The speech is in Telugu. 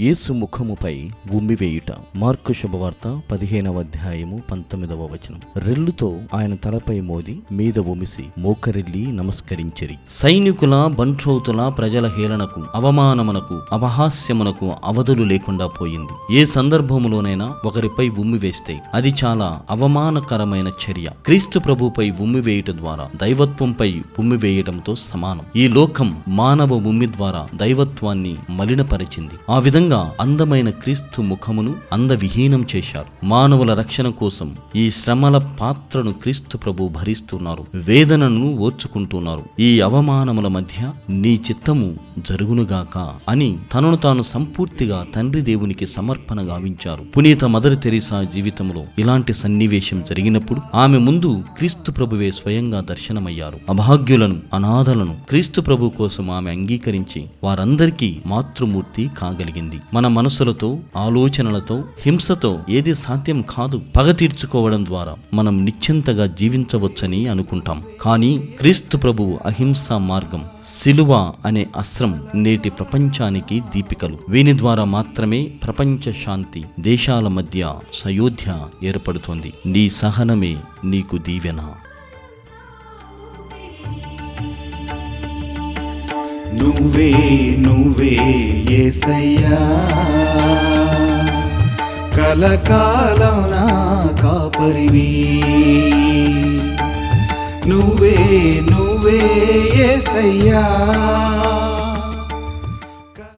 యేసు ముఖముపై ఉమ్మివేయుట. మార్కు శుభవార్త 15వ అధ్యాయము 19వ వచనం. రెల్లుతో ఆయన తలపై మోది మీద ఉమిసి మోకరిల్లి నమస్కరించిరి. సైనికుల, బంట్రౌతుల, ప్రజల హేళనకు, అవమానమునకు, అపహాస్యమునకు అవధులు లేకుండా పోయింది. ఏ సందర్భములోనైనా ఒకరిపై ఉమ్మివేస్తే అది చాలా అవమానకరమైన చర్య. క్రీస్తు ప్రభుపై ఉమ్మివేయుట ద్వారా దైవత్వంపై ఉమ్మివేయటంతో సమానం. ఈ లోకం మానవ ఉమ్మి ద్వారా దైవత్వాన్ని మలినపరిచింది. ఆ విధంగా అందమైన క్రీస్తు ముఖమును అందవిహీనం చేశారు. మానవుల రక్షణ కోసం ఈ శ్రమల పాత్రను క్రీస్తు ప్రభు భరిస్తున్నారు. వేదనను ఓర్చుకుంటున్నారు. ఈ అవమానముల మధ్య నీ చిత్తము జరుగునుగాక అని తనను తాను సంపూర్తిగా తండ్రి దేవునికి సమర్పణ గావించారు. పునీత మదర్ తెరీసా జీవితంలో ఇలాంటి సన్నివేశం జరిగినప్పుడు ఆమె ముందు క్రీస్తు ప్రభువే స్వయంగా దర్శనమయ్యారు. అభాగ్యులను, అనాథలను క్రీస్తు ప్రభు కోసం ఆమె అంగీకరించి వారందరికీ మాతృమూర్తి కాగలిగింది. మన మనసులతో, ఆలోచనలతో, హింసతో ఏది సాధ్యం కాదు. పగ తీర్చుకోవడం ద్వారా మనం నిశ్చింతగా జీవించవచ్చని అనుకుంటాం. కానీ క్రీస్తు ప్రభువు అహింసా మార్గం, సిలువ అనే అస్త్రం నేటి ప్రపంచానికి దీపికలు. వీని ద్వారా మాత్రమే ప్రపంచ శాంతి, దేశాల మధ్య సయోధ్య ఏర్పడుతోంది. నీ సహనమే నీకు దీవెన. నువ్వే నువ్వే యేసయ్యా, కలకాలం నా కాపరివి. నువ్వే నువ్వే యేసయ్యా,